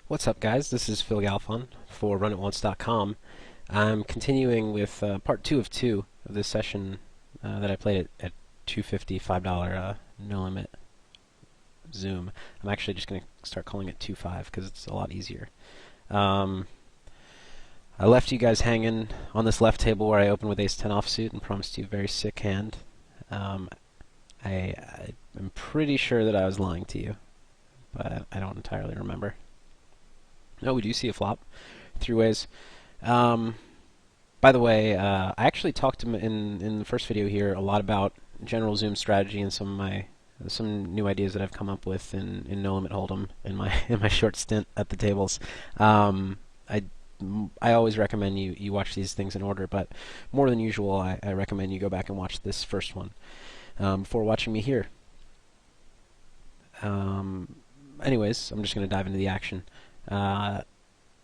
What's up, guys? This is Phil Galfond for RunItOnce.com. I'm continuing with part 2 of 2 of this session that I played at $250, $5 no limit Zoom. I'm actually just going to start calling it 2.5 because it's a lot easier. I left you guys hanging on this left table where I opened with ace-10 offsuit and promised you a very sick hand. I'm pretty sure that I was lying to you, but I don't entirely remember. No, we do see a flop. Three ways. By the way, I actually talked in the first video here a lot about general Zoom strategy and some new ideas that I've come up with in No Limit Hold'em in my short stint at the tables. I always recommend you watch these things in order, but more than usual, I recommend you go back and watch this first one before watching me here. Anyways, I'm just going to dive into the action. I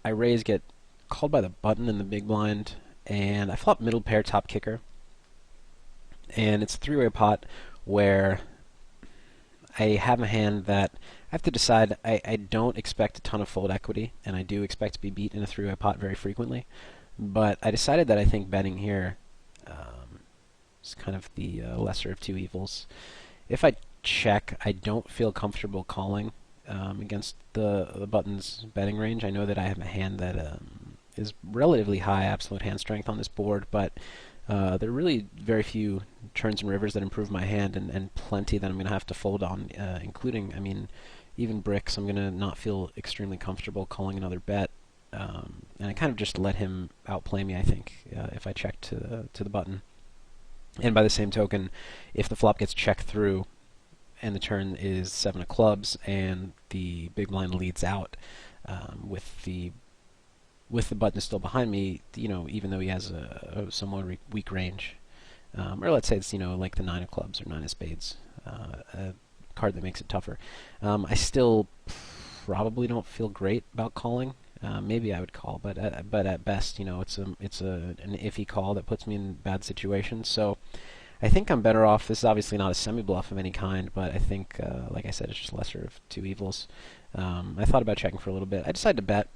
raise, get called by the button in the big blind, and I flop middle pair top kicker. And it's a three-way pot where I have a hand that I have to decide. I don't expect a ton of fold equity, and I do expect to be beat in a three-way pot very frequently. But I decided that I think betting here is kind of the lesser of two evils. If I check, I don't feel comfortable calling against the button's betting range. I know that I have a hand that is relatively high absolute hand strength on this board, but there are really very few turns and rivers that improve my hand, and plenty that I'm going to have to fold on, including, I mean, even bricks. I'm going to not feel extremely comfortable calling another bet, and I kind of just let him outplay me, I think, if I check to the button. And by the same token, if the flop gets checked through, and the turn is 7 of clubs, and the big blind leads out with the button still behind me, even though he has a somewhat weak range, or let's say it's like the 9 of clubs or 9 of spades, a card that makes it tougher. I still probably don't feel great about calling. Maybe I would call, but at best, it's an iffy call that puts me in bad situations. So I think I'm better off. This is obviously not a semi-bluff of any kind, but I think, like I said, it's just lesser of two evils. I thought about checking for a little bit. I decided to bet.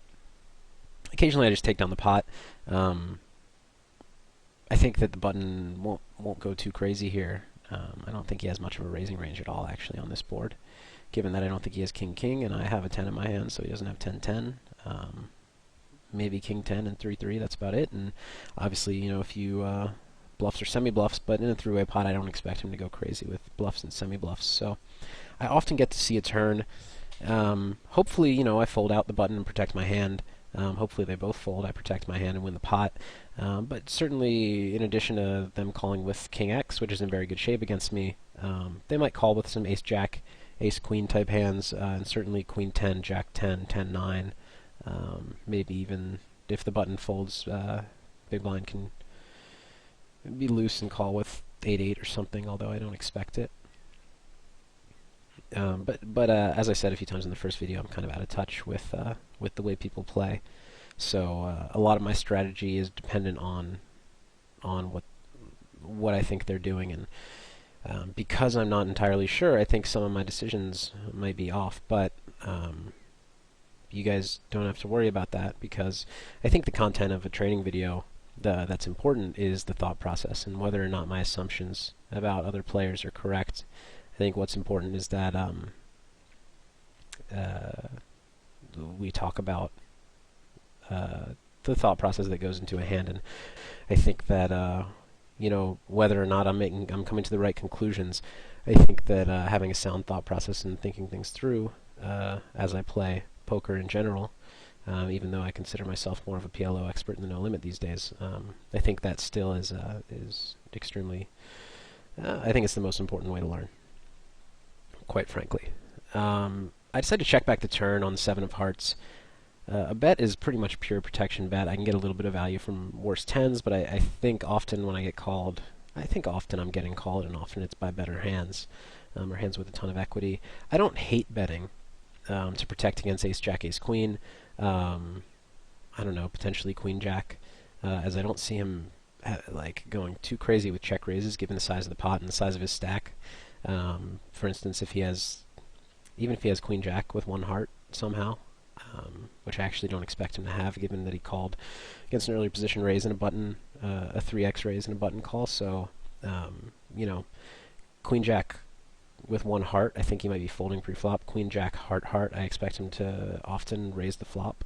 Occasionally I just take down the pot. I think that the button won't go too crazy here. I don't think he has much of a raising range at all, actually, on this board, given that I don't think he has king-king, and I have a 10 in my hand, so he doesn't have 10-10. Maybe king-10 and 3-3, that's about it. And obviously, a few bluffs or semi-bluffs, but in a three-way pot, I don't expect him to go crazy with bluffs and semi-bluffs. So I often get to see a turn. Hopefully, I fold out the button and protect my hand. Hopefully they both fold. I protect my hand and win the pot. But certainly, in addition to them calling with King X, which is in very good shape against me, they might call with some Ace-Jack, Ace-Queen type hands, and certainly Queen-10, Jack-10, 10-9. Maybe even if the button folds, big blind can be loose and call with 8-8 or something, although I don't expect it. But as I said a few times in the first video, I'm kind of out of touch with the way people play. So a lot of my strategy is dependent on what I think they're doing, and because I'm not entirely sure, I think some of my decisions might be off. But you guys don't have to worry about that, because I think the content of a training video that's important is the thought process and whether or not my assumptions about other players are correct. I think what's important is that we talk about the thought process that goes into a hand, and I think that whether or not I'm coming to the right conclusions, I think that having a sound thought process and thinking things through as I play poker in general, even though I consider myself more of a PLO expert in the no limit these days, I think that still is extremely. I think it's the most important way to learn, quite frankly. I decided to check back the turn on the 7 of hearts. A bet is pretty much a pure protection bet. I can get a little bit of value from worse 10s, but I think often when I get called, I'm getting called, and often it's by better hands, or hands with a ton of equity. I don't hate betting to protect against Ace-Jack, Ace-Queen. I don't know, potentially Queen-Jack, as I don't see him going too crazy with check raises given the size of the pot and the size of his stack. For instance, even if he has Queen-Jack with one heart somehow, which I actually don't expect him to have, given that he called against an earlier position raise and a button, a 3x raise and a button call. So, you know, Queen Jack with one heart, I think he might be folding pre-flop. Queen Jack heart heart, I expect him to often raise the flop.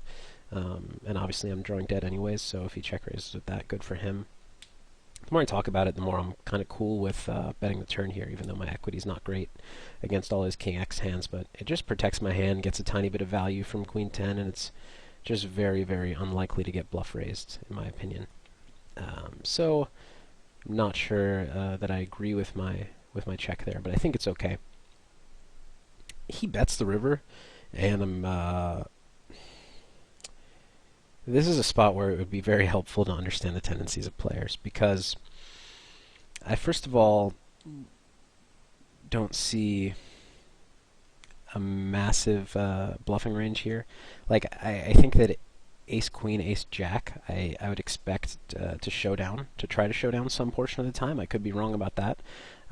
And obviously I'm drawing dead anyways, so if he check raises with that, good for him. The more I talk about it, the more I'm kind of cool with betting the turn here, even though my equity's not great against all his King X hands, but it just protects my hand, gets a tiny bit of value from Queen 10, and it's just very, very unlikely to get bluff raised, in my opinion. So I'm not sure that I agree with my check there, but I think it's okay. He bets the river, and this is a spot where it would be very helpful to understand the tendencies of players, because I first of all don't see a massive bluffing range here. Like, I think that ace queen, ace jack, I would expect to show down, to try to show down some portion of the time. I could be wrong about that.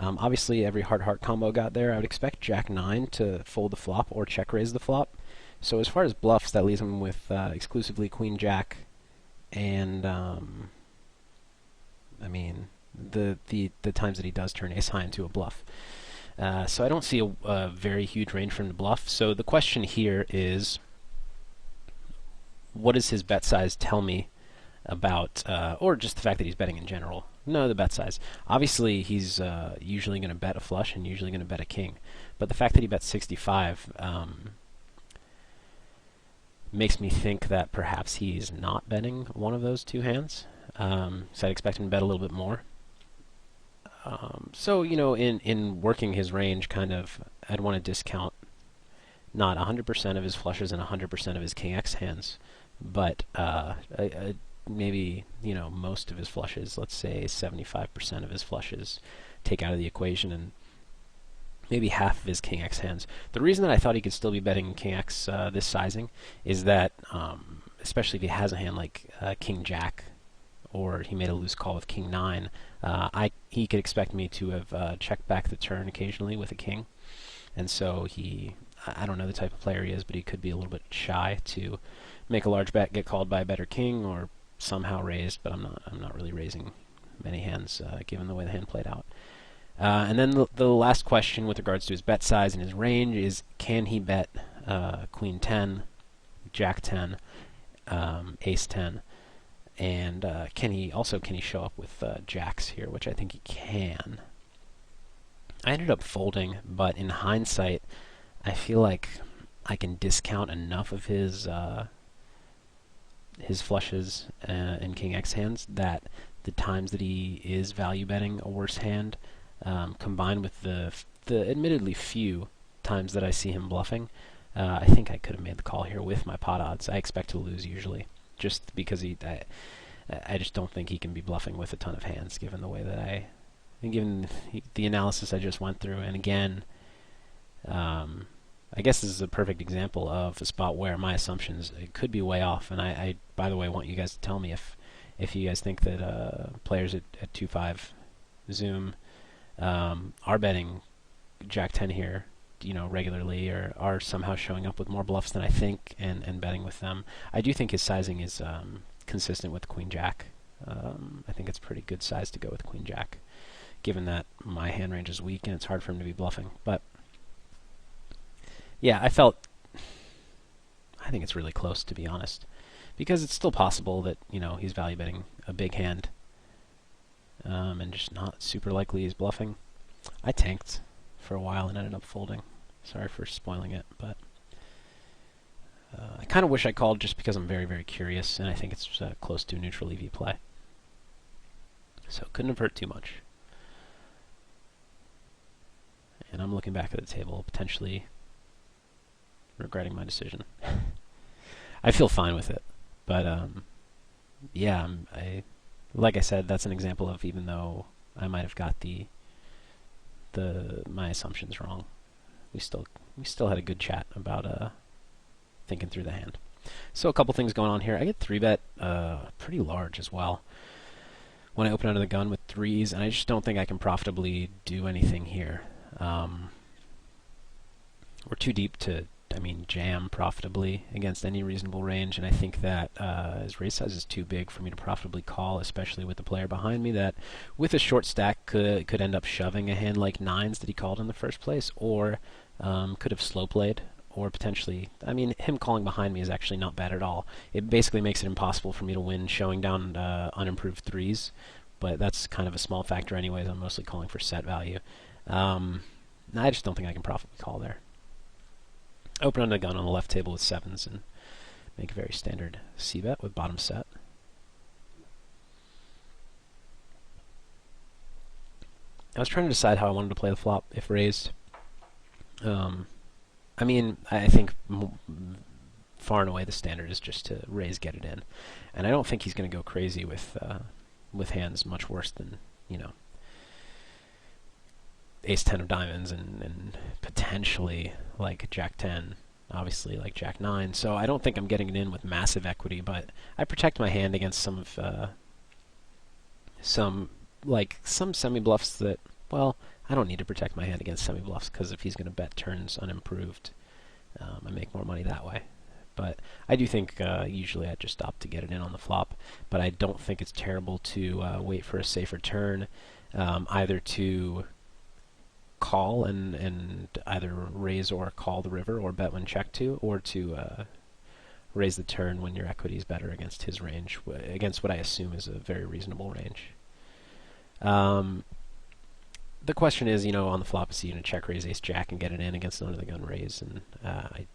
Obviously, every heart-heart combo got there. I would expect jack 9 to fold the flop or check raise the flop. So as far as bluffs, that leaves him with exclusively queen jack, and I mean the times that he does turn ace high into a bluff. So I don't see a very huge range for him to bluff. So the question here is, what does his bet size tell me about, or just the fact that he's betting in general? No, the bet size. Obviously, he's usually going to bet a flush and usually going to bet a king. But the fact that he bets 65 makes me think that perhaps he's not betting one of those two hands. So I'd expect him to bet a little bit more. So, you know, in working his range, kind of, I'd want to discount not 100% of his flushes and 100% of his king X hands, but maybe, you know, most of his flushes, let's say 75% of his flushes, take out of the equation, and maybe half of his king X hands. The reason that I thought he could still be betting king X this sizing is that, especially if he has a hand like king Jack, or he made a loose call with king 9, he could expect me to have checked back the turn occasionally with a king. And so I don't know the type of player he is, but he could be a little bit shy to make a large bet, get called by a better king, or somehow raised. But I'm not really raising many hands given the way the hand played out. And then the last question with regards to his bet size and his range is, can he bet queen 10, jack 10, ace 10, and can he show up with jacks here, which I think he can. I ended up folding, but in hindsight, I feel like I can discount enough of his flushes and king X hands that the times that he is value betting a worse hand, combined with the admittedly few times that I see him bluffing, I think I could have made the call here with my pot odds. I expect to lose usually, just because I just don't think he can be bluffing with a ton of hands, given the way that given the analysis I just went through. And again, I guess this is a perfect example of a spot where my assumptions could be way off. And I by the way, want you guys to tell me if you guys think that players at 2-5 Zoom are betting jack 10 here, you know, regularly, or are somehow showing up with more bluffs than I think, and betting with them. I do think his sizing is consistent with queen jack. I think it's a pretty good size to go with queen jack, given that my hand range is weak and it's hard for him to be bluffing. But yeah, I think it's really close, to be honest, because it's still possible that, you know, he's value betting a big hand, and just not super likely he's bluffing. I tanked for a while and ended up folding. Sorry for spoiling it, but I kind of wish I called, just because I'm very, very curious, and I think it's close to a neutral EV play. So it couldn't have hurt too much. And I'm looking back at the table, potentially regretting my decision. I feel fine with it, but yeah, like I said, that's an example of, even though I might have got my assumptions wrong, we still had a good chat about thinking through the hand. So a couple things going on here. I get 3-bet pretty large as well when I open under the gun with threes, and I just don't think I can profitably do anything here. We're too deep to I mean, jam profitably against any reasonable range, and I think that his raise size is too big for me to profitably call, especially with the player behind me that, with a short stack, could end up shoving a hand like nines that he called in the first place, or could have slow played, or potentially, I mean, him calling behind me is actually not bad at all. It basically makes it impossible for me to win showing down unimproved threes, but that's kind of a small factor anyways. I'm mostly calling for set value. I just don't think I can profitably call there. Open on the gun on the left table with sevens and make a very standard c-bet with bottom set. I was trying to decide how I wanted to play the flop if raised. I mean, I think far and away the standard is just to raise, get it in, and I don't think he's going to go crazy with hands much worse than, you know, ace-10 of diamonds and potentially like jack-10, obviously like jack-9. So I don't think I'm getting it in with massive equity, but I protect my hand against some semi-bluffs that, well, I don't need to protect my hand against semi-bluffs, because if he's going to bet turns unimproved, I make more money that way. But I do think usually I just opt to get it in on the flop, but I don't think it's terrible to wait for a safer turn, either to call and either raise or call the river, or bet when checked to, or to raise the turn when your equity is better against his range, against what I assume is a very reasonable range. The question is, you know, on the flop, is he going to check raise ace jack and get it in against an under the gun raise? And I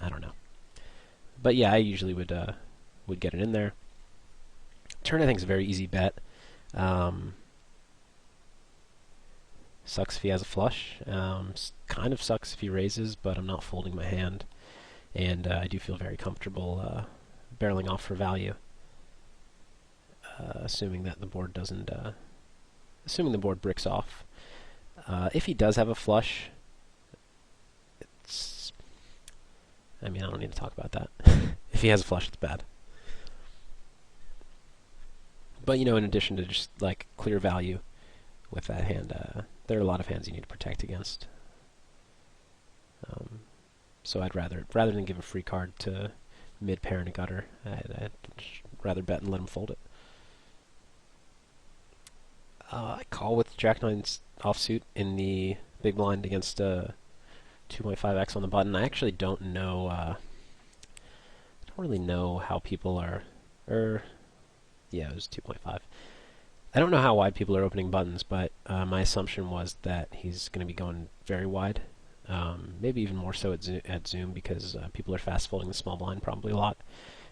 don't know. But yeah, I usually would get it in there. Turn I think is a very easy bet. Sucks if he has a flush. Kind of sucks if he raises, but I'm not folding my hand, and I do feel very comfortable barreling off for value, assuming that the board doesn't. Assuming the board bricks off. If he does have a flush, it's. I mean, I don't need to talk about that. If he has a flush, it's bad. But, you know, in addition to just like clear value with that hand, there are a lot of hands you need to protect against. So I'd rather than give a free card to mid pair and a gutter, I'd rather bet and let him fold it. I call with jack-9's offsuit in the big blind against 2.5x on the button. I actually don't know. I don't really know how people are. Yeah, it was 2.5. I don't know how wide people are opening buttons, but my assumption was that he's going to be going very wide. Maybe even more so at Zoom, because people are fast folding the small blind probably a lot.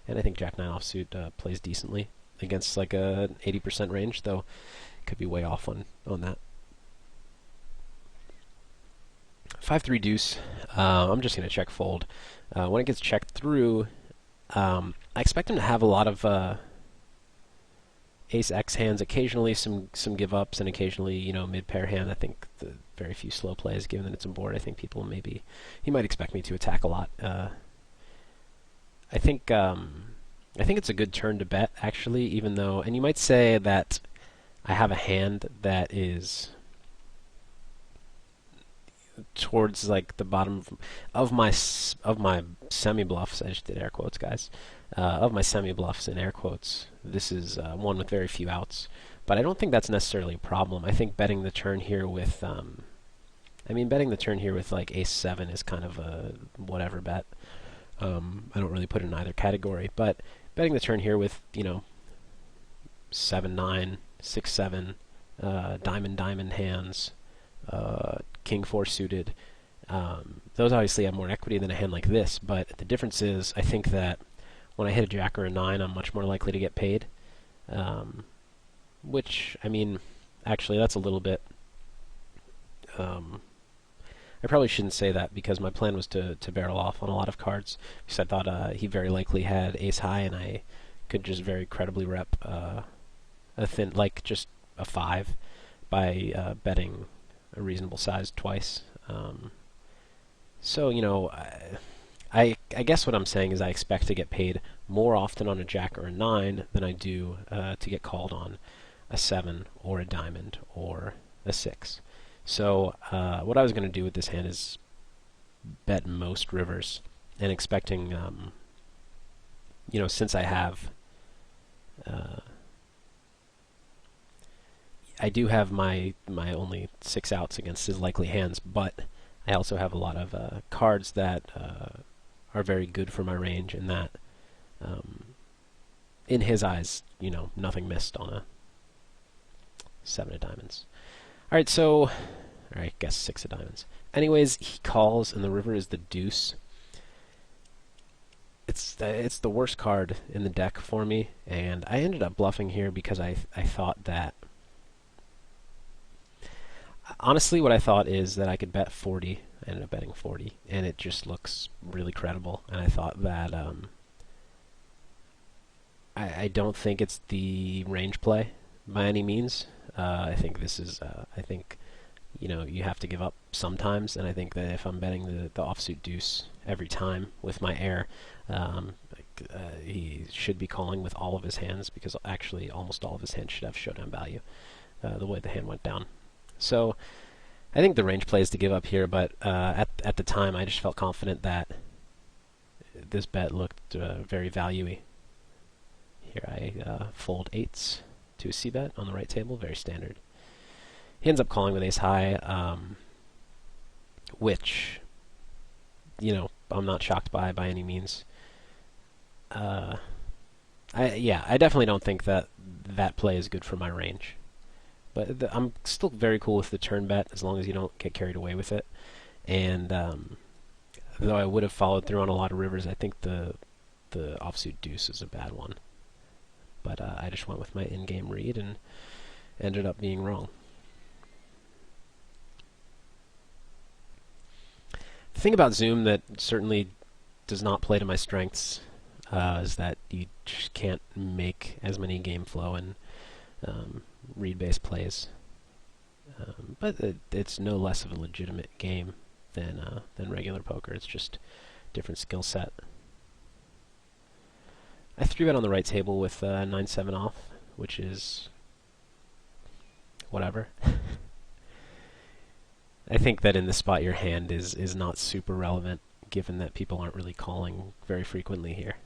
And I think Jack-9 offsuit plays decently against like a 80% range, though could be way off on that. 5-3 deuce. I'm just going to check fold. When it gets checked through, I expect him to have a lot of ace-x hands, occasionally some give ups, and occasionally, you know, mid-pair hand. I think the very few slow plays, given that it's on board. I think people he might expect me to attack a lot. I think it's a good turn to bet, actually, even though, and you might say that I have a hand that is towards like the bottom of my semi bluffs. I just did air quotes, guys. Of my semi bluffs in air quotes, this is one with very few outs. But I don't think that's necessarily a problem. I think betting the turn here with, betting the turn here with like ace-7 is kind of a whatever bet. I don't really put it in either category, but betting the turn here with, you know, 7-9, 6-7, diamond hands, king 4 suited. Those obviously have more equity than a hand like this, but the difference is I think that when I hit a jack or a 9, I'm much more likely to get paid. Which, I mean, actually that's a little bit... I probably shouldn't say that, because my plan was to barrel off on a lot of cards, because I thought he very likely had ace high, and I could just very credibly rep a thin, like just a 5 by betting a reasonable size twice. So, you know, I guess what I'm saying is I expect to get paid more often on a jack or a 9 than I do to get called on a 7 or a diamond or a 6. So what I was going to do with this hand is bet most rivers, and expecting, since I do have my only 6 outs against his likely hands, but I also have a lot of cards that are very good for my range, and that, in his eyes, nothing missed on a 7 of diamonds. All right, so, I guess 6 of diamonds. Anyways, he calls, and the river is the deuce. It's the worst card in the deck for me, and I ended up bluffing here because I thought that. Honestly, what I thought is that I could bet 40. I ended up betting 40, and it just looks really credible. And I thought that I don't think it's the range play by any means. I think this is. I think you have to give up sometimes, and I think that if I'm betting the offsuit deuce every time with my air, he should be calling with all of his hands, because actually almost all of his hands should have showdown value the way the hand went down. So I think the range play is to give up here, but at the time I just felt confident that this bet looked very value-y. Here I fold 8s to a c-bet on the right table, very standard. He ends up calling with ace high, which, I'm not shocked by any means. I definitely don't think that play is good for my range. But I'm still very cool with the turn bet, as long as you don't get carried away with it. And though I would have followed through on a lot of rivers, I think the offsuit deuce is a bad one. But I just went with my in-game read and ended up being wrong. The thing about Zoom that certainly does not play to my strengths is that you just can't make as many game flow and read-based plays. But it's no less of a legitimate game than regular poker. It's just different skill set. I 3-bet on the right table with 9-7 off, which is whatever. I think that in this spot your hand is not super relevant, given that people aren't really calling very frequently here.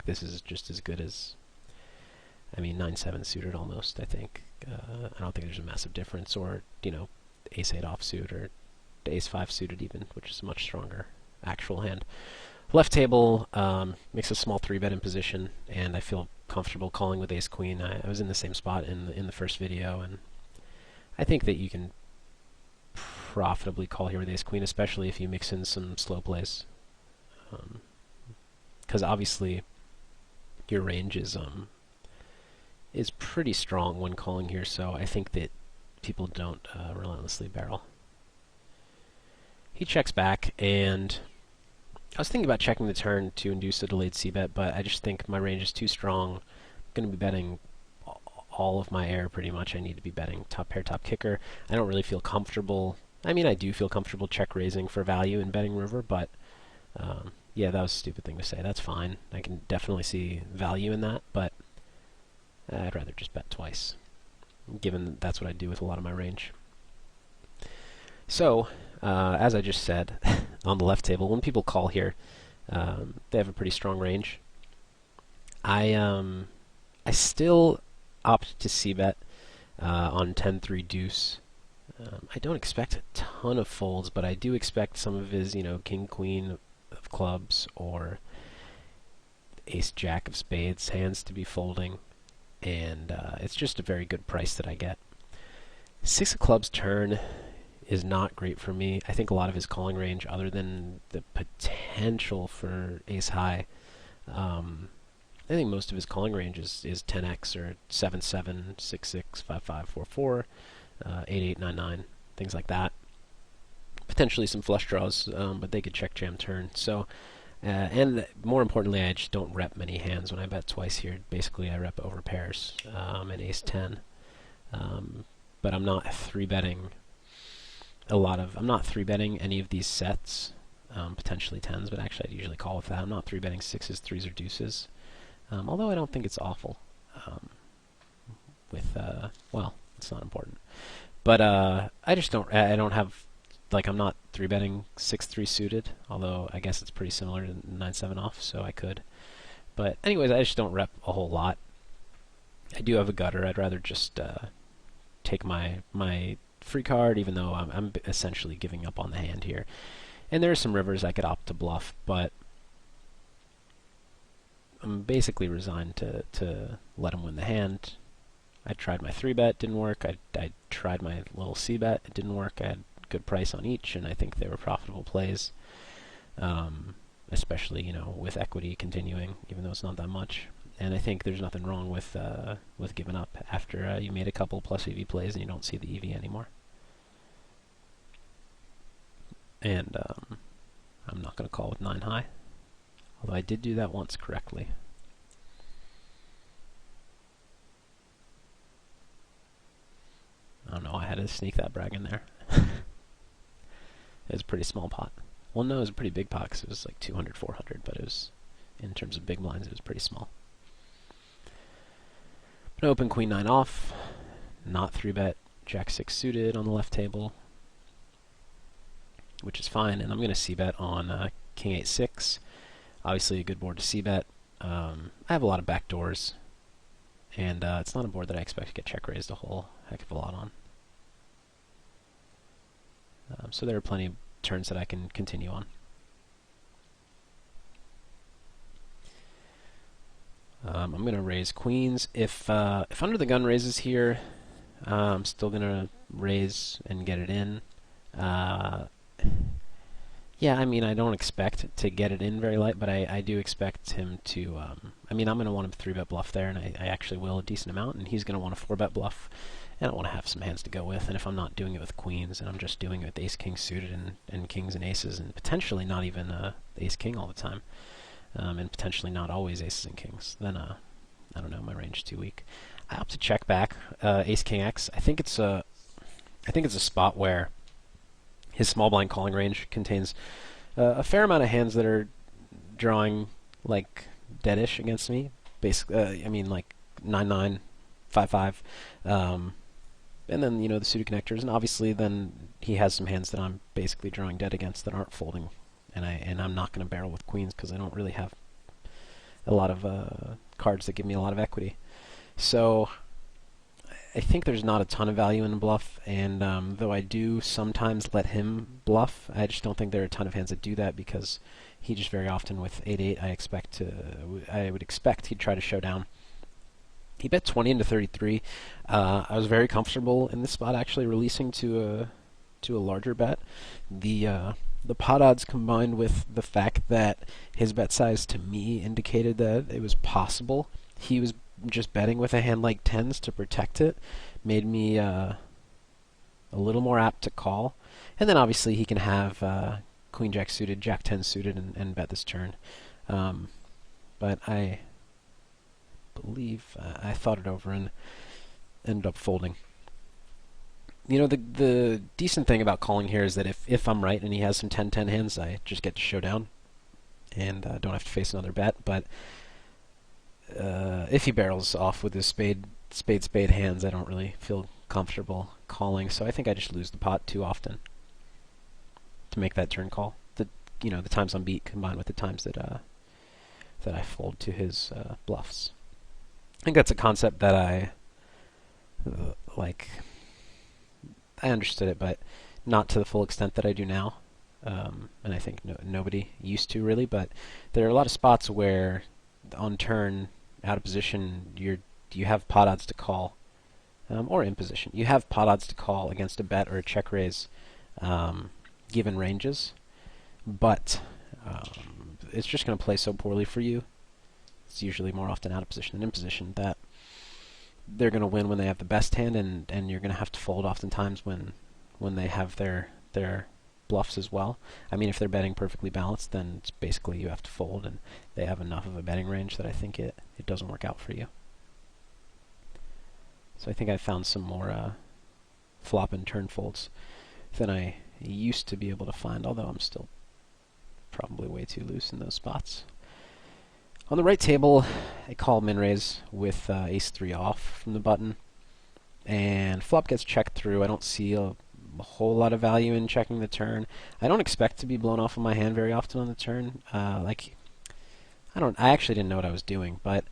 This is just as good as, 9-7 suited almost, I think. I don't think there's a massive difference, or, ace-8 offsuit, or ace-5 suited even, which is a much stronger actual hand. Left table makes a small 3-bet in position, and I feel comfortable calling with ace-queen. I was in the same spot in the first video, and I think that you can profitably call here with ace-queen, especially if you mix in some slow plays. Because obviously your range is pretty strong when calling here, so I think that people don't relentlessly barrel. He checks back, and I was thinking about checking the turn to induce a delayed c-bet, but I just think my range is too strong. I'm going to be betting all of my air pretty much. I need to be betting top pair, top kicker. I don't really feel comfortable. I do feel comfortable check raising for value in betting river, but yeah, that was a stupid thing to say. That's fine. I can definitely see value in that, but I'd rather just bet twice, given that that's what I do with a lot of my range. So, as I just said, on the left table, when people call here, they have a pretty strong range. I still opt to c-bet on 10-3 deuce. I don't expect a ton of folds, but I do expect some of his, king, queen of clubs or ace, jack of spades hands to be folding, and it's just a very good price that I get. 6 of clubs turn is not great for me. I think a lot of his calling range, other than the potential for ace high, I think most of his calling range is 10x or 7-7, 6-6, 5-5, 4-4, 8-8, 9-9, things like that. Potentially some flush draws, but they could check jam turn. So, and more importantly, I just don't rep many hands when I bet twice here. Basically, I rep over pairs and ace-10. But I'm not 3-betting I'm not 3-betting any of these sets, potentially 10s, but actually I'd usually call with that. I'm not 3-betting 6s, 3s, or deuces, although I don't think it's awful. Well, it's not important. But I just don't have like I'm not 3-betting 6-3 suited, although I guess it's pretty similar to 9-7 off, so I could. But anyways, I just don't rep a whole lot. I do have a gutter. I'd rather just take my free card, even though I'm essentially giving up on the hand here. And there are some rivers I could opt to bluff, but I'm basically resigned to let him win the hand. I tried my 3-bet, didn't work. I tried my little c-bet, it didn't work. I had good price on each, and I think they were profitable plays, especially with equity continuing, even though it's not that much. And I think there's nothing wrong with giving up after you made a couple plus EV plays and you don't see the EV anymore. And I'm not going to call with 9 high, although I did do that once correctly. I don't know, I had to sneak that brag in there. It was a pretty small pot. Well, no, it was a pretty big pot because it was like 200, 400, but it was, in terms of big blinds, it was pretty small. But open queen 9 off, not 3-bet jack 6 suited on the left table, which is fine, and I'm going to c-bet on king 8 6. Obviously a good board to c-bet. I have a lot of back doors, and it's not a board that I expect to get check raised a whole heck of a lot on. So there are plenty of turns that I can continue on. I'm going to raise queens. If under the gun raises here, I'm still going to raise and get it in. Yeah, I mean, I don't expect to get it in very light, but I do expect him to, I mean, I'm going to want him to 3-bet bluff there, and I actually will a decent amount, and he's going to want to 4-bet bluff, and I want to have some hands to go with, and if I'm not doing it with queens, and I'm just doing it with ace-king suited and kings and aces, and potentially not even ace-king all the time, and potentially not always aces and kings, then, I don't know, my range is too weak. I opt to check back ace-king X. I think it's a spot where his small blind calling range contains a fair amount of hands that are drawing like deadish against me. Basically, I mean like 9-9, 5-5, and then the suited connectors, and obviously then he has some hands that I'm basically drawing dead against that aren't folding, and I'm not going to barrel with queens because I don't really have a lot of cards that give me a lot of equity. So I think there's not a ton of value in the bluff, and though I do sometimes let him bluff, I just don't think there are a ton of hands that do that because he just very often with 8-8 I would expect he'd try to show down. He bet 20 into 33. I was very comfortable in this spot actually releasing to a larger bet. The pot odds combined with the fact that his bet size to me indicated that it was possible he was just betting with a hand like tens to protect it made me a little more apt to call. And then obviously he can have queen jack suited, jack 10 suited, and bet this turn. But I believe I thought it over and ended up folding. The decent thing about calling here is that if I'm right and he has some 10-10 hands, I just get to show down and don't have to face another bet. But if he barrels off with his spade hands, I don't really feel comfortable calling. So I think I just lose the pot too often to make that turn call. The times I'm beat combined with the times that I fold to his bluffs. I think that's a concept that I understood it, but not to the full extent that I do now. And I think nobody used to really. But there are a lot of spots where on turn, out of position, you have pot odds to call, or in position. You have pot odds to call against a bet or a check raise, given ranges, but it's just going to play so poorly for you. It's usually more often out of position than in position that they're going to win when they have the best hand, and you're going to have to fold oftentimes when they have their bluffs as well. I mean, if they're betting perfectly balanced, then it's basically you have to fold, and they have enough of a betting range that I think it doesn't work out for you. So I think I found some more flop and turn folds than I used to be able to find, although I'm still probably way too loose in those spots. On the right table, I call min raise with ace 3 off from the button, and flop gets checked through. I don't see a whole lot of value in checking the turn. I don't expect to be blown off of my hand very often on the turn. Like I actually didn't know what I was doing, but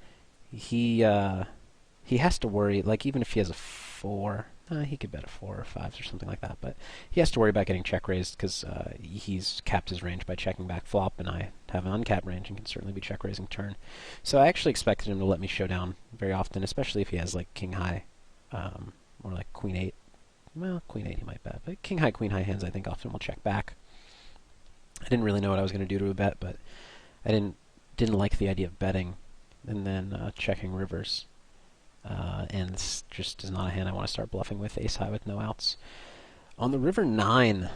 he has to worry. Like even if he has a four, he could bet a four or fives or something like that. But he has to worry about getting check raised because he's capped his range by checking back flop, and I have an uncapped range and can certainly be check raising turn. So I actually expected him to let me show down very often, especially if he has like king high, or like queen eight. Well, queen eight he might bet, but king high, queen high hands I think often will check back. I didn't really know what I was going to do to a bet, but I didn't like the idea of betting and then checking rivers. And this just is not a hand I want to start bluffing with ace high with no outs. On the river 9,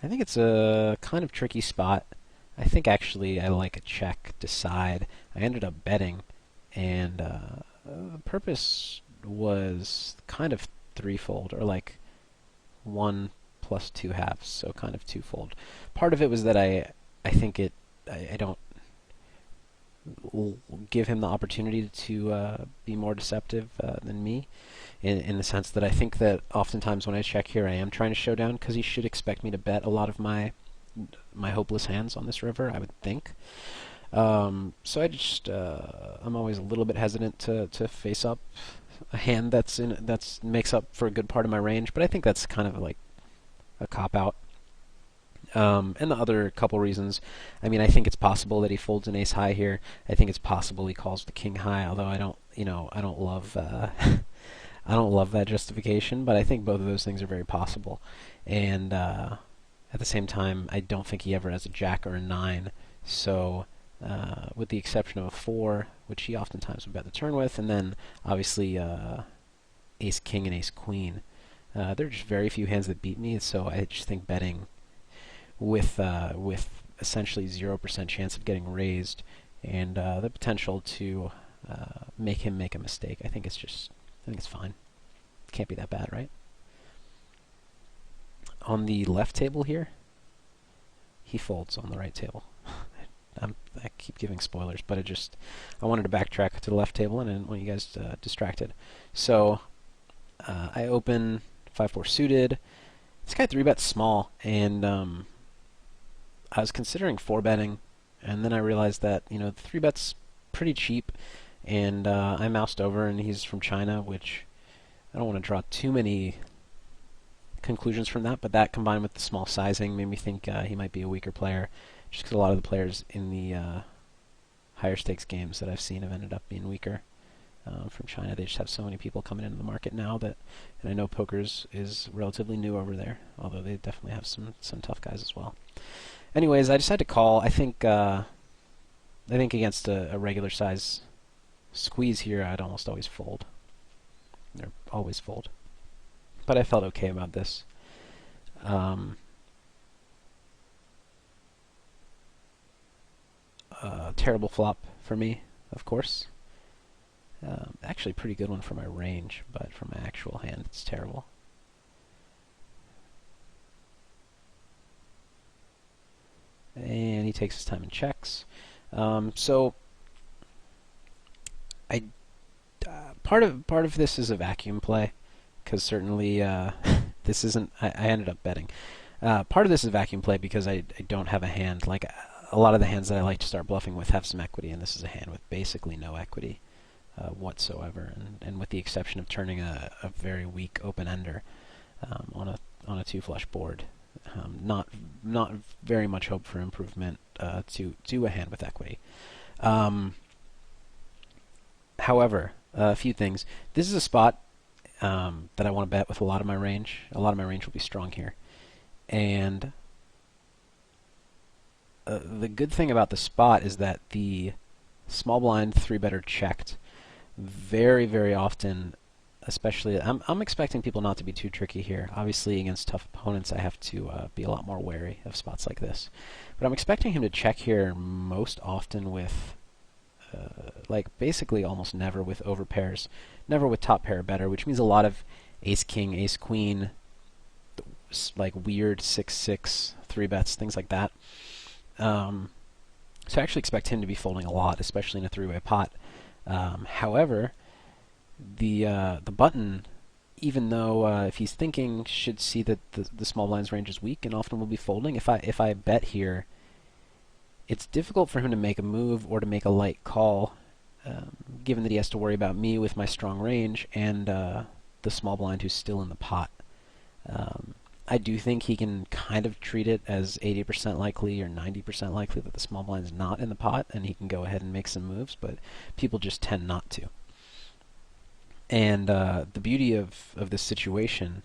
I think it's a kind of tricky spot. I think actually I like a check decide. I ended up betting, and the purpose was kind of threefold, or like 1 plus 2 halves, so kind of twofold. Part of it was that I think I don't give him the opportunity to be more deceptive than me, in the sense that I think that oftentimes when I check here, I am trying to show down because he should expect me to bet a lot of my hopeless hands on this river, I would think. So I just I'm always a little bit hesitant to face up a hand that's makes up for a good part of my range, but I think that's kind of like a cop out. And the other couple reasons, I mean, I think it's possible that he folds an ace high here. I think it's possible he calls the king high, although I don't love I don't love that justification, but I think both of those things are very possible. And at the same time, I don't think he ever has a jack or a 9. So with the exception of a 4, which he oftentimes would bet the turn with, and then obviously ace king and ace queen, there are just very few hands that beat me. So I just think betting with essentially 0% chance of getting raised and the potential to make him make a mistake, I think it's fine. Can't be that bad, right? On the left table here, he folds on the right table. I keep giving spoilers, but I wanted to backtrack to the left table, and I didn't want you guys distracted. So I open 5-4 suited. This guy 3-bets small, and I was considering 4-betting, and then I realized that, the 3-bet's pretty cheap, and I moused over, and he's from China, which I don't want to draw too many conclusions from that, but that combined with the small sizing made me think he might be a weaker player, just because a lot of the players in the higher stakes games that I've seen have ended up being weaker from China. They just have so many people coming into the market now and I know poker is relatively new over there, although they definitely have some tough guys as well. Anyways, I decided to call. I think against a regular size squeeze here, I'd almost always fold. Or always fold. But I felt okay about this. Terrible flop for me, of course. Actually, a pretty good one for my range, but for my actual hand, it's terrible. And he takes his time and checks. So part of this is a vacuum play, because certainly this isn't. I ended up betting. Part of this is a vacuum play because I don't have a hand. Like a lot of the hands that I like to start bluffing with have some equity, and this is a hand with basically no equity whatsoever, and with the exception of turning a very weak open ender on a 2-flush board. Not very much hope for improvement to a hand with equity. However, a few things. This is a spot that I want to bet with a lot of my range. A lot of my range will be strong here. And the good thing about the spot is that the small blind 3-better checked very, very often. Especially, I'm expecting people not to be too tricky here. Obviously, against tough opponents, I have to be a lot more wary of spots like this. But I'm expecting him to check here most often with, like, basically almost never with overpairs, never with top pair or better, which means a lot of ace-king, ace-queen, like weird 6-6 3-bets, things like that. So I actually expect him to be folding a lot, especially in a 3-way pot. However, the button even though if he's thinking, should see that the small blind's range is weak and often will be folding. If I bet here, it's difficult for him to make a move or to make a light call, given that he has to worry about me with my strong range and the small blind who's still in the pot. I do think he can kind of treat it as 80% likely or 90% likely that the small blind's not in the pot, and he can go ahead and make some moves, but people just tend not to. And the beauty of this situation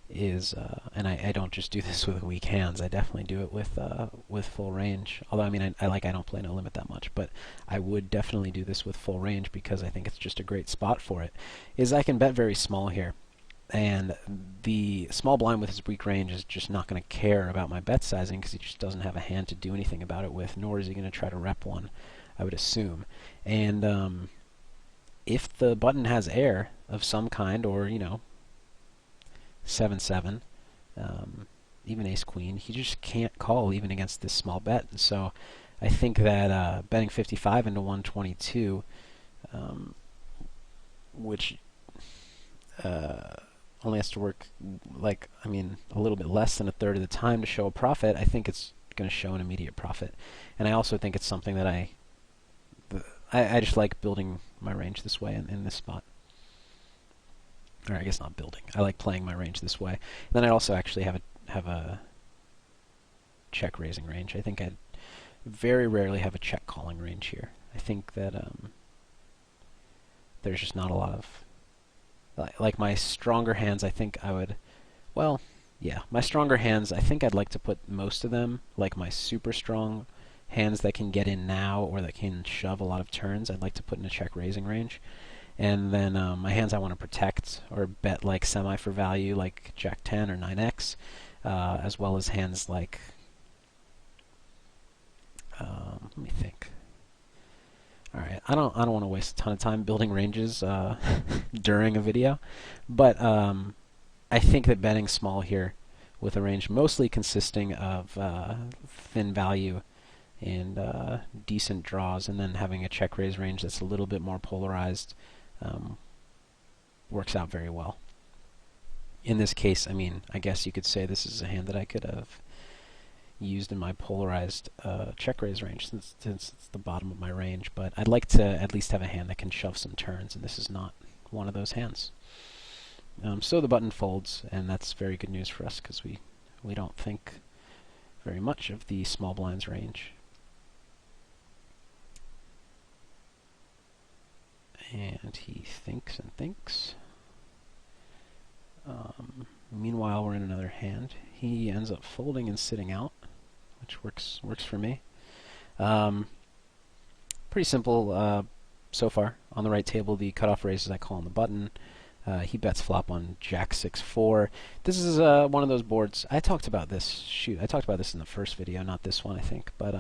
is, and I don't just do this with weak hands. I definitely do it with full range. Although I mean, I don't play no limit that much, but I would definitely do this with full range because I think it's just a great spot for it. Is I can bet very small here, and the small blind with his weak range is just not going to care about my bet sizing because he just doesn't have a hand to do anything about it with, nor is he going to try to rep one, I would assume. And if the button has air of some kind, or 7-7, even ace queen, he just can't call even against this small bet. And so I think that betting 55 into 122, which only has to work a little bit less than a third of the time to show a profit, I think it's going to show an immediate profit. And I also think it's something that I just like building my range this way in this spot. Or I guess not building. I like playing my range this way. And then I'd also actually have a check raising range. I think I'd very rarely have a check calling range here. I think that there's just not a lot of like my stronger hands. I think I would, well, yeah, my stronger hands. I think I'd like to put most of them, like my super strong hands that can get in now or that can shove a lot of turns, I'd like to put in a check raising range. And then my hands I want to protect or bet like semi for value, like Jack 10 or 9x, as well as hands like, let me think. All right, I don't want to waste a ton of time building ranges during a video, but I think that betting small here with a range mostly consisting of thin value and decent draws, and then having a check raise range that's a little bit more polarized, works out very well. In this case, I mean, I guess you could say this is a hand that I could have used in my polarized check raise range since it's the bottom of my range, but I'd like to at least have a hand that can shove some turns, and this is not one of those hands. So the button folds, and that's very good news for us because we don't think very much of the small blinds range. And he thinks and thinks. Meanwhile, we're in another hand. He ends up folding and sitting out, which works for me. Pretty simple so far. On the right table, the cutoff raises I call on the button. He bets flop on Jack 6-4. This is one of those boards. I talked about this. Shoot, I talked about this in the first video, not this one, I think. But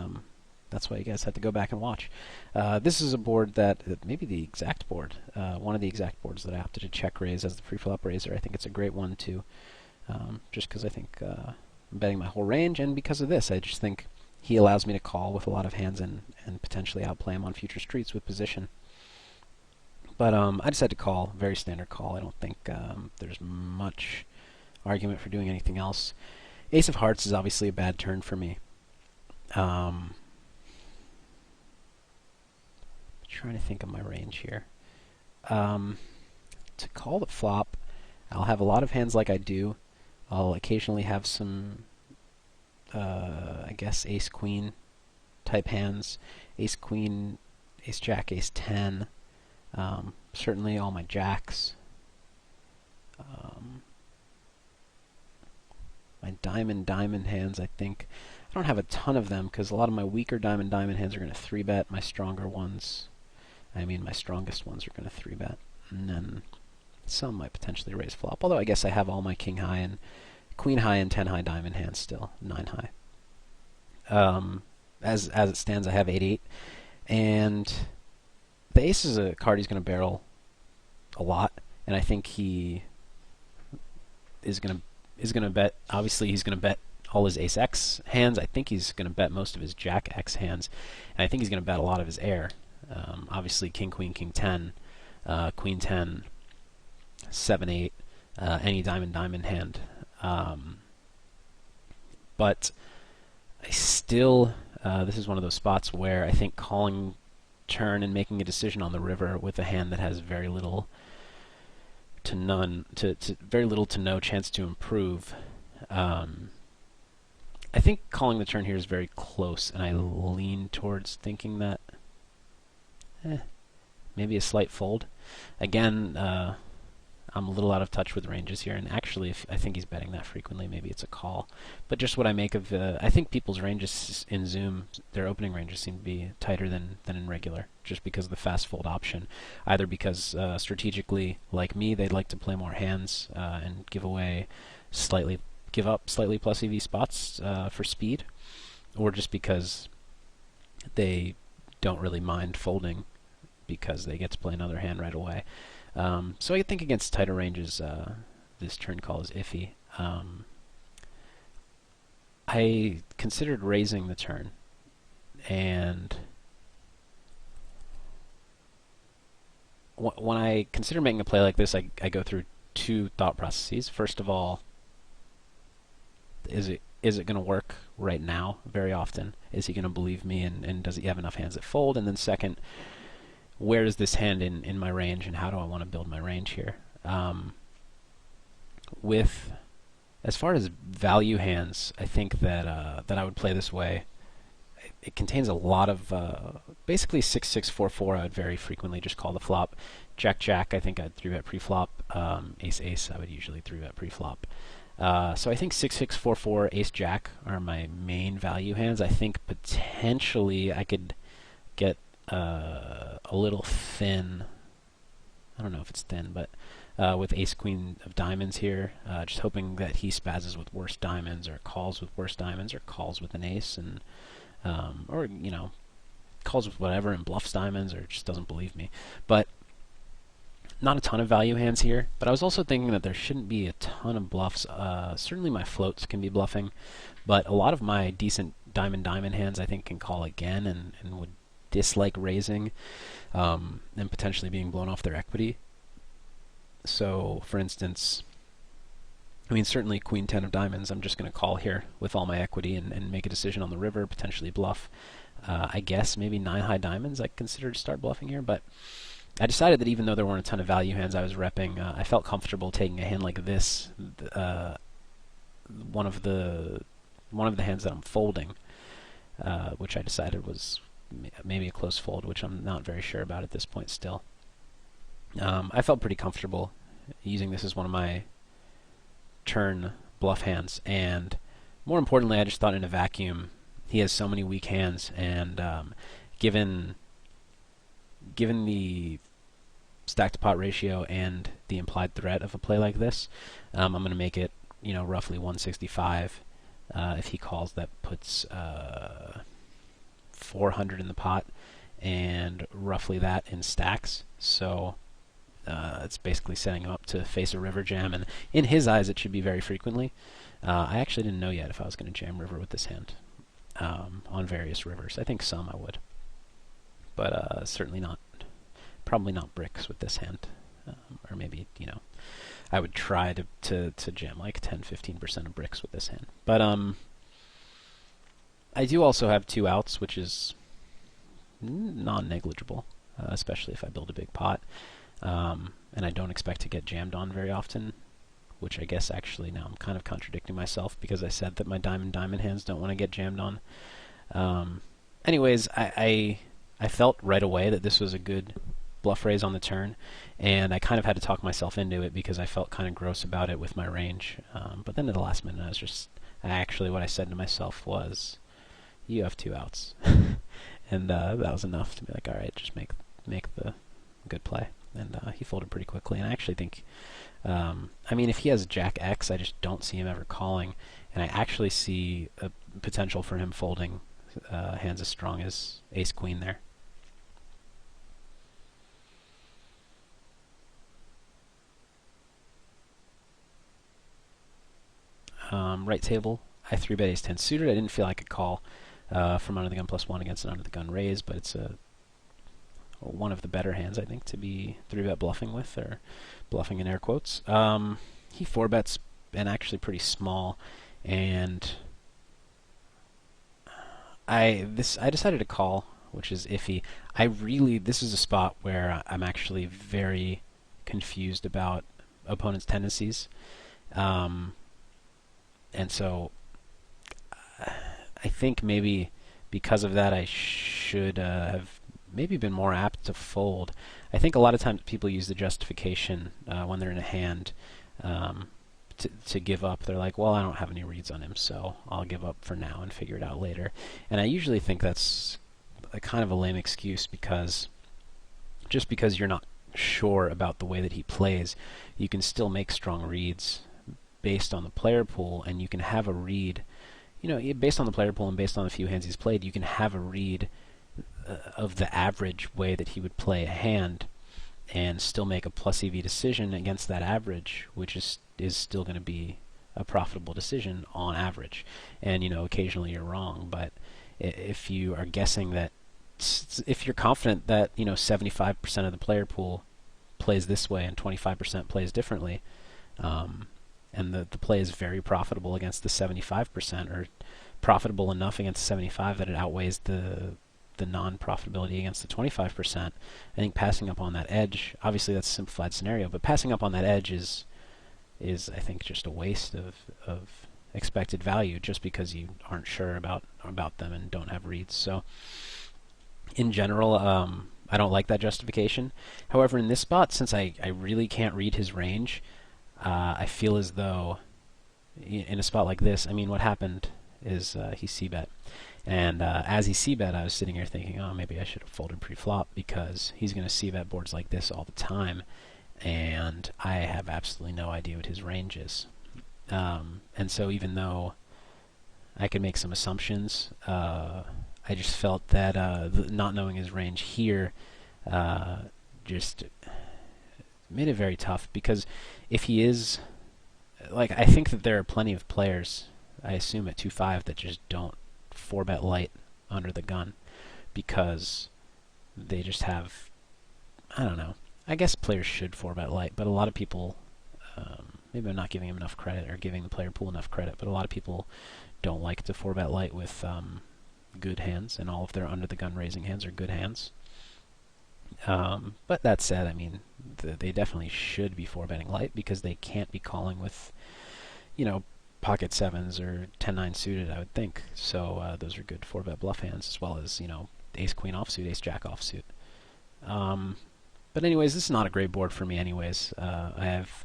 that's why you guys had to go back and watch. This is a board that, maybe the exact board, one of the exact boards that I opted to check raise as the pre-flop raiser. I think it's a great one too, just because I think I'm betting my whole range, and because of this, I just think he allows me to call with a lot of hands and potentially outplay him on future streets with position. But I decided to call, very standard call. I don't think there's much argument for doing anything else. Ace of Hearts is obviously a bad turn for me. Trying to think of my range here. To call the flop, I'll have a lot of hands like I do. I'll occasionally have some, I guess, ace-queen type hands. Ace-queen, ace-jack, ace-10. Certainly all my jacks. My diamond hands, I think. I don't have a ton of them because a lot of my weaker diamond hands are going to 3-bet. My stronger ones, my strongest ones are going to 3-bet. And then some might potentially raise flop. Although I guess I have all my king high and queen high and 10 high diamond hands still. 9 high. As it stands, I have 8-8. And the ace is a card he's going to barrel a lot. And I think he is going to bet. Obviously, he's going to bet all his ace X hands. I think he's going to bet most of his jack X hands. And I think he's going to bet a lot of his air. Obviously, king, queen, king 10, queen 10, 7-8, any diamond hand. But I still, this is one of those spots where I think calling turn and making a decision on the river with a hand that has very little to very little to no chance to improve. I think calling the turn here is very close, and I lean towards thinking that maybe a slight fold. Again, I'm a little out of touch with ranges here, and actually, if I think he's betting that frequently, maybe it's a call. But just what I make of, I think people's ranges in Zoom, their opening ranges seem to be tighter than in regular, just because of the fast fold option. Either because strategically, like me, they'd like to play more hands and give up slightly plus EV spots for speed, or just because they don't really mind folding because they get to play another hand right away. So I think against tighter ranges, this turn call is iffy. I considered raising the turn, and when I consider making a play like this, I go through two thought processes. First of all, is it going to work right now? Very often, is he going to believe me, and does he have enough hands that fold? And then second, where is this hand in my range, and how do I want to build my range here? With as far as value hands, I think that that I would play this way. It contains a lot of basically 6-6-4-4. I would very frequently just call the flop. Jack, I think I'd 3-bet pre-flop. Ace, I would usually 3-bet pre-flop. So I think 6-6-4-4, Ace-Jack are my main value hands. I think potentially I could get a little thin. I don't know if it's thin, but with Ace-Queen of diamonds here, just hoping that he spazzes with worse diamonds, or calls with worse diamonds, or calls with an ace, and or calls with whatever and bluffs diamonds, or just doesn't believe me. But not a ton of value hands here. But I was also thinking that there shouldn't be a ton of bluffs. Certainly my floats can be bluffing, but a lot of my decent diamond hands I think can call again, and would dislike raising and potentially being blown off their equity. So, for instance, I mean, certainly Queen 10 of diamonds, I'm just going to call here with all my equity and make a decision on the river, potentially bluff. I guess maybe 9 high diamonds I consider to start bluffing here, but I decided that even though there weren't a ton of value hands I was repping, I felt comfortable taking a hand like this, one of the hands that I'm folding, which I decided was maybe a close fold, which I'm not very sure about at this point still. I felt pretty comfortable using this as one of my turn bluff hands, and more importantly, I just thought in a vacuum, he has so many weak hands, and given the stack to pot ratio and the implied threat of a play like this, I'm going to make it, roughly 165. If he calls, that puts 400 in the pot, and roughly that in stacks. So it's basically setting him up to face a river jam, and in his eyes it should be very frequently. I actually didn't know yet if I was going to jam river with this hand on various rivers. I think some I would, but certainly not, probably not bricks with this hand, or maybe, I would try to jam like 10-15% of bricks with this hand. But I do also have 2 outs, which is non-negligible, especially if I build a big pot. And I don't expect to get jammed on very often, which I guess actually now I'm kind of contradicting myself because I said that my diamond hands don't want to get jammed on. Anyways, I felt right away that this was a good bluff raise on the turn, and I kind of had to talk myself into it because I felt kind of gross about it with my range. But then at the last minute, what I said to myself was, you have 2 outs. And that was enough to be like, all right, just make the good play. And he folded pretty quickly. And I actually think, if he has Jack X, I just don't see him ever calling. And I actually see a potential for him folding hands as strong as Ace Queen there. Right table, I 3-bet Ace 10 suited. I didn't feel I could call from under the gun +1 against an under the gun raise, but it's one of the better hands, I think, to be 3-bet bluffing with, or bluffing in air quotes. he 4-bets and actually pretty small, and I decided to call, which is iffy. This is a spot where I'm actually very confused about opponents' tendencies, um, and so I think maybe because of that I should have maybe been more apt to fold. I think a lot of times people use the justification when they're in a hand um, to give up. They're like, well, I don't have any reads on him, so I'll give up for now and figure it out later. And I usually think that's a kind of a lame excuse, because just because you're not sure about the way that he plays, you can still make strong reads based on the player pool, and you can have a read, based on the player pool and based on the few hands he's played, you can have a read of the average way that he would play a hand and still make a plus EV decision against that average, which is still going to be a profitable decision on average. And occasionally you're wrong, but if you are guessing that, if you're confident that 75% of the player pool plays this way and 25% plays differently, and the play is very profitable against the 75%, or profitable enough against the 75 that it outweighs the non-profitability against the 25%, I think passing up on that edge, obviously that's a simplified scenario, but passing up on that edge is I think just a waste of expected value, just because you aren't sure about them and don't have reads. So in general, I don't like that justification. However, in this spot, since I really can't read his range, I feel as though in a spot like this, I mean, what happened is he c-bet. And as he c-bet, I was sitting here thinking, oh, maybe I should have folded pre-flop, because he's going to c-bet boards like this all the time, and I have absolutely no idea what his range is. And so even though I could make some assumptions, I just felt that not knowing his range here just made it very tough, because if he is, I think that there are plenty of players, I assume at 2-5, that just don't 4-bet light under the gun, because they just have, I don't know, I guess players should 4-bet light, but a lot of people, maybe I'm not giving him enough credit or giving the player pool enough credit, but a lot of people don't like to 4-bet light with good hands, and all of their under the gun raising hands are good hands. But that said, I mean, they definitely should be 4-betting light, because they can't be calling with, pocket sevens or 10-9 suited, I would think. So those are good 4-bet bluff hands, as well as, ace queen offsuit, ace jack offsuit. But anyways, this is not a great board for me anyways. I have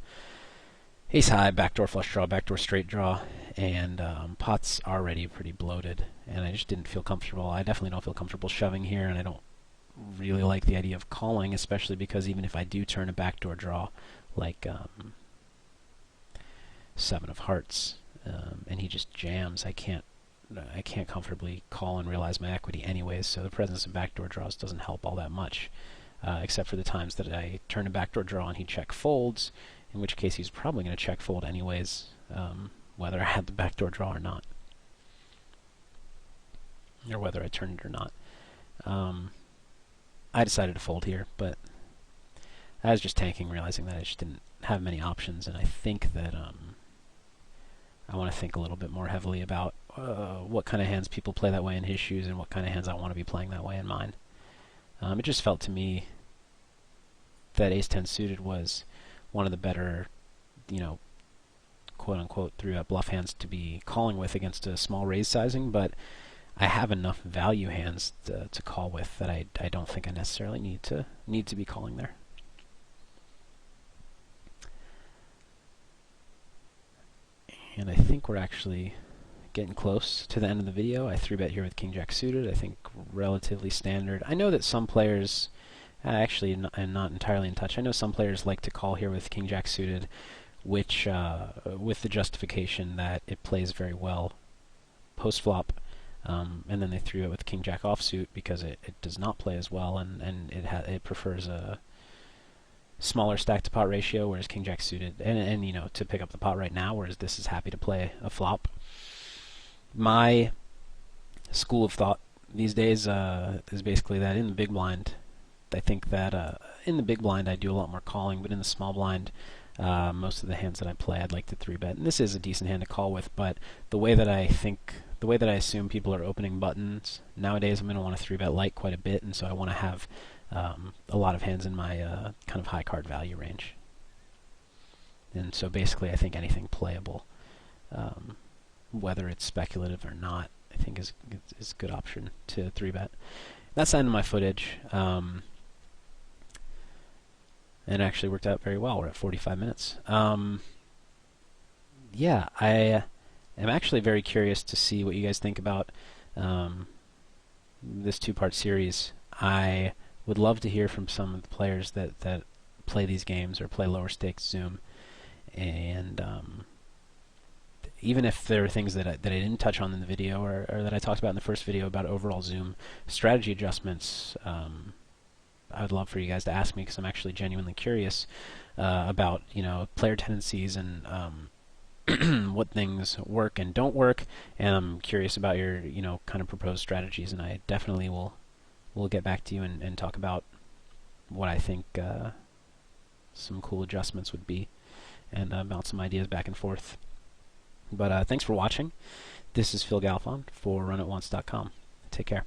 ace high, backdoor flush draw, backdoor straight draw, and pot's already pretty bloated, and I just didn't feel comfortable. I definitely don't feel comfortable shoving here, and I don't really like the idea of calling, especially because even if I do turn a backdoor draw, like 7 of hearts, and he just jams, I can't comfortably call and realize my equity anyways, so the presence of backdoor draws doesn't help all that much, except for the times that I turn a backdoor draw and he check folds, in which case he's probably going to check fold anyways, whether I had the backdoor draw or not, or whether I turned it or not. I decided to fold here, but I was just tanking, realizing that I just didn't have many options, and I think that I want to think a little bit more heavily about what kind of hands people play that way in his shoes, and what kind of hands I want to be playing that way in mine. It just felt to me that ace-10 suited was one of the better, quote-unquote 3-bet bluff hands to be calling with against a small raise sizing, but I have enough value hands to call with that I don't think I necessarily need to be calling there. And I think we're actually getting close to the end of the video. I 3-bet here with king jack suited. I think relatively standard. I know that some players, actually I'm not entirely in touch, I know some players like to call here with king jack suited, which with the justification that it plays very well post flop. And then they 3-bet with king jack offsuit because it does not play as well, and it prefers a smaller stack to pot ratio, whereas king jack suited, and to pick up the pot right now, whereas this is happy to play a flop. My school of thought these days is basically that in the big blind, I think that in the big blind I do a lot more calling, but in the small blind Most of the hands that I play, I'd like to 3-bet, and this is a decent hand to call with. But the way that I assume people are opening buttons nowadays, I'm going to want to 3-bet light quite a bit, and so I want to have a lot of hands in my kind of high card value range. And so basically, I think anything playable, whether it's speculative or not, I think is a good option to 3-bet. That's the end of my footage. And it actually worked out very well. We're at 45 minutes. Yeah, I am actually very curious to see what you guys think about this 2-part series. I would love to hear from some of the players that play these games or play lower stakes Zoom. And even if there are things that I didn't touch on in the video or that I talked about in the first video about overall Zoom strategy adjustments, I would love for you guys to ask me, because I'm actually genuinely curious about player tendencies and what things work and don't work, and I'm curious about your kind of proposed strategies, and I definitely will get back to you and talk about what I think some cool adjustments would be, and bounce some ideas back and forth. But thanks for watching. This is Phil Galfond for RunItOnce.com. Take care.